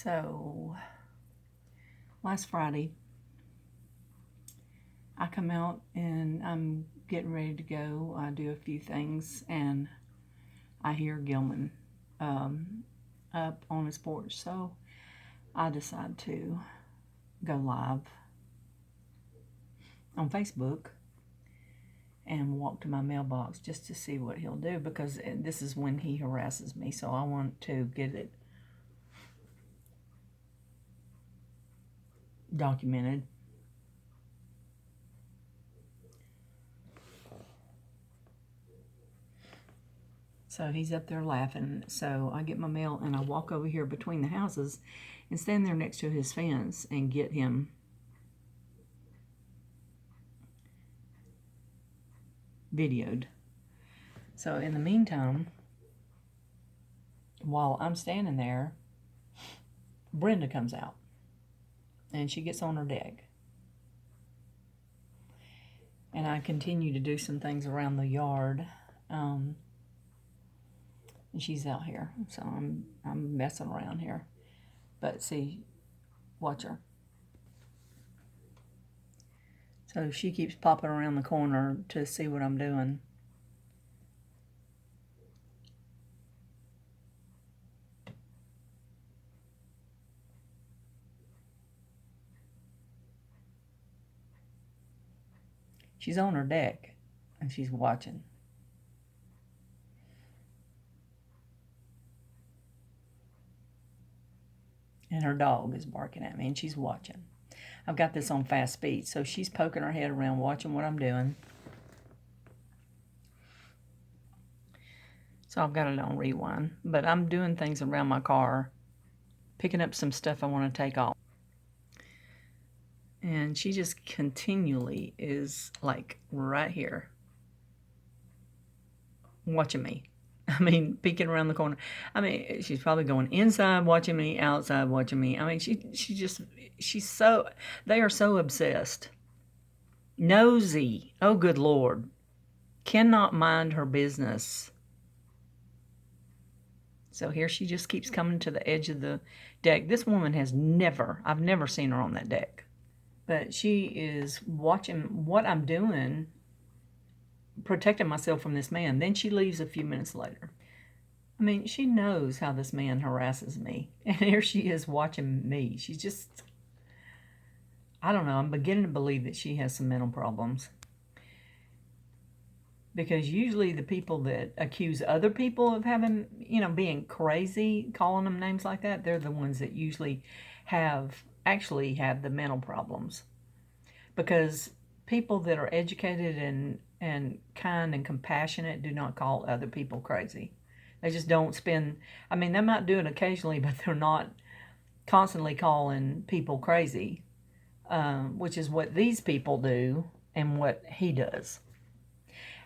So, last Friday, I come out and I'm getting ready to go. I do a few things and I hear Gilman up on his porch. So, I decide to go live on Facebook and walk to my mailbox just to see what he'll do, because this is when he harasses me. So, I want to get it documented. So he's up there laughing. So I get my mail and I walk over here between the houses and stand there next to his fence and get him videoed. So in the meantime, while I'm standing there, Brenda comes out and she gets on her deck. And I continue to do some things around the yard. And she's out here. So I'm messing around here. But see, watch her. So she keeps popping around the corner to see what I'm doing. She's on her deck and she's watching. And her dog is barking at me and she's watching. I've got this on fast speed, so she's poking her head around watching what I'm doing. So I've got it on rewind, but I'm doing things around my car, picking up some stuff I want to take off. And she just continually is like right here watching me. I mean, peeking around the corner. I mean, she's probably going inside watching me, outside watching me. I mean, she's so, they are so obsessed. Nosy. Oh, good Lord. Cannot mind her business. So here she just keeps coming to the edge of the deck. This woman has I've never seen her on that deck. But she is watching what I'm doing, protecting myself from this man. Then she leaves a few minutes later. I mean, she knows how this man harasses me. And here she is watching me. She's just, I don't know, I'm beginning to believe that she has some mental problems. Because usually the people that accuse other people of having, being crazy, calling them names like that, they're the ones that usually actually have the mental problems. Because people that are educated and kind and compassionate do not call other people crazy. They just don't spend, I mean, they might do it occasionally, but they're not constantly calling people crazy, which is what these people do and what he does.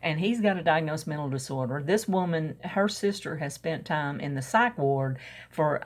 And he's got a diagnosed mental disorder. This woman, her sister, has spent time in the psych ward for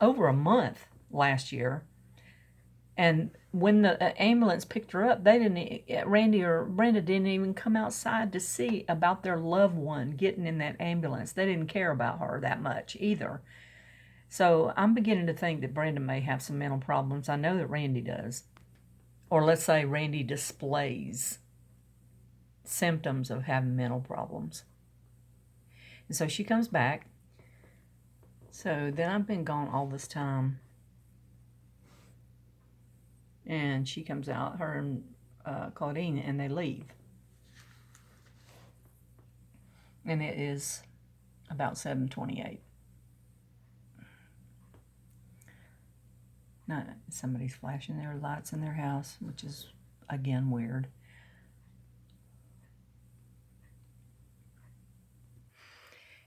over a month last year. And when the ambulance picked her up, Randi or Brenda didn't even come outside to see about their loved one getting in that ambulance. They didn't care about her that much either. So I'm beginning to think that Brenda may have some mental problems. I know that Randi does. Or let's say Randi displays symptoms of having mental problems. And so she comes back. So then I've been gone all this time. And she comes out, her and Claudine, and they leave. And it is about 7:28. Now, somebody's flashing their lights in their house, which is, again, weird.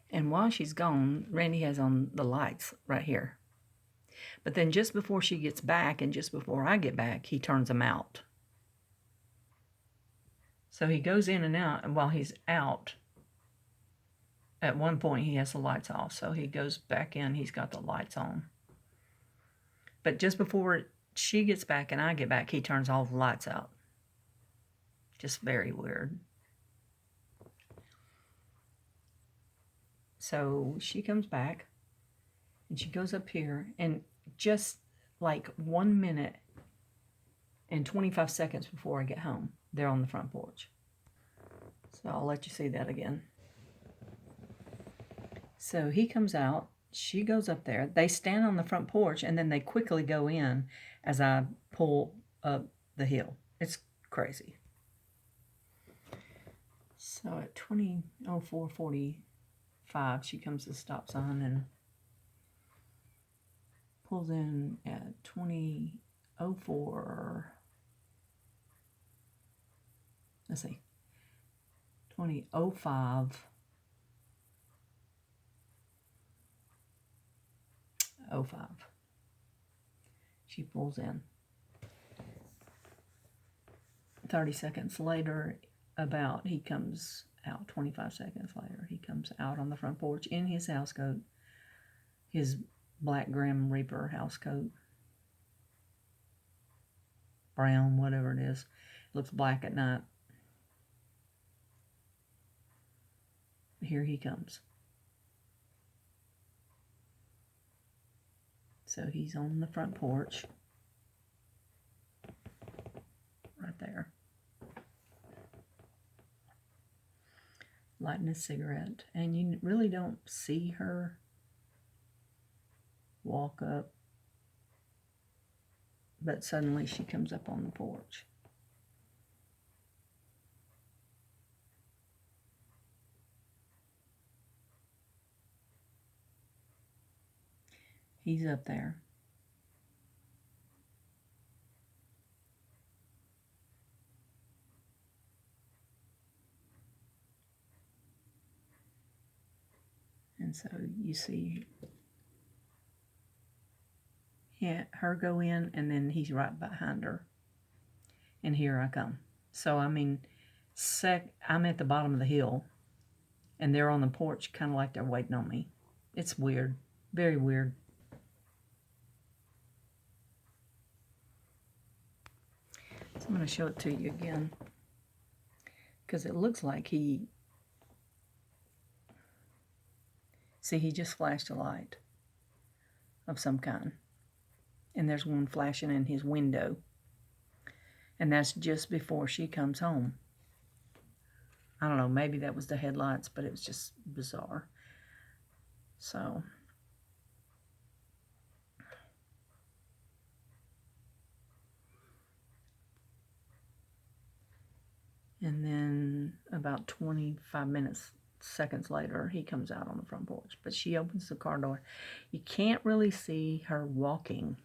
And while she's gone, Randi has on the lights right here. But then just before she gets back and just before I get back, he turns them out. So he goes in and out, and while he's out, at one point he has the lights off. So he goes back in, he's got the lights on. But just before she gets back and I get back, he turns all the lights out. Just very weird. So she comes back and she goes up here, and just like 1 minute and 25 seconds before I get home, they're on the front porch. So I'll let you see that again. So he comes out, she goes up there, they stand on the front porch, and then they quickly go in as I pull up the hill. It's crazy. So at 20:04:45, she comes to the stop sign and pulls in at 20:04. Let's see, 20:05. 05. She pulls in. 30 seconds later, he comes out. 25 seconds later, he comes out on the front porch in his house coat, his black Grim Reaper house coat, brown, whatever it is. It looks black at night. Here he comes. So he's on the front porch, right there, lighting a cigarette. And you really don't see her walk up, but suddenly she comes up on the porch. He's up there. And so you see her go in, and then he's right behind her. And here I come. So, I mean, I'm at the bottom of the hill, and they're on the porch kind of like they're waiting on me. It's weird. Very weird. So I'm going to show it to you again, because it looks like he just flashed a light of some kind. And there's one flashing in his window. And that's just before she comes home. I don't know, maybe that was the headlights, but it was just bizarre. So, and then about 25 seconds later, he comes out on the front porch. But she opens the car door. You can't really see her walking.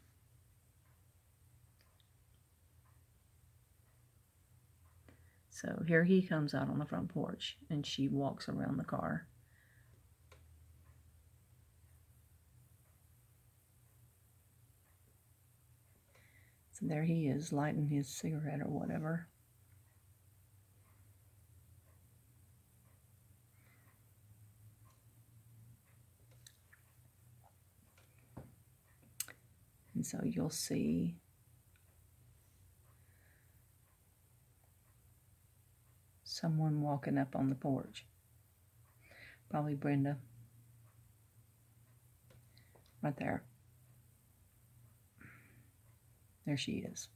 So here he comes out on the front porch, and she walks around the car. So there he is, lighting his cigarette or whatever. And so you'll see someone walking up on the porch. Probably Brenda. Right there. There she is.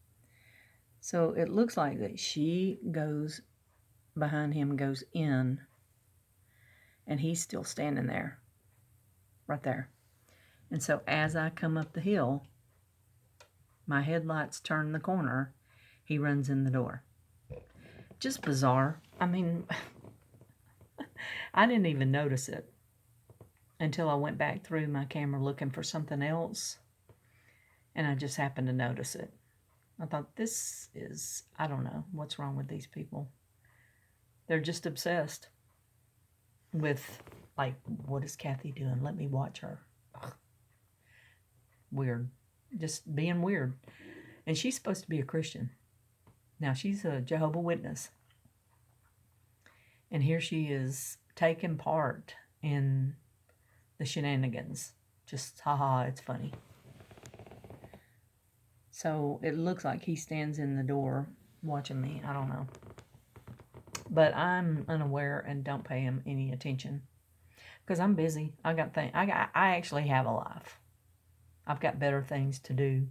So it looks like that she goes behind him, goes in, and he's still standing there. Right there. And so as I come up the hill, my headlights turn the corner, he runs in the door. Just bizarre. I mean, I didn't even notice it until I went back through my camera looking for something else, and I just happened to notice it. I thought, I don't know what's wrong with these people. They're just obsessed with, like, what is Kathy doing? Let me watch her. Ugh. Weird. Just being weird. And she's supposed to be a Christian. Now, she's a Jehovah's Witness. And here she is taking part in the shenanigans. Just, haha, it's funny. So it looks like he stands in the door watching me. I don't know. But I'm unaware and don't pay him any attention. Because I'm busy. I actually have a life. I've got better things to do.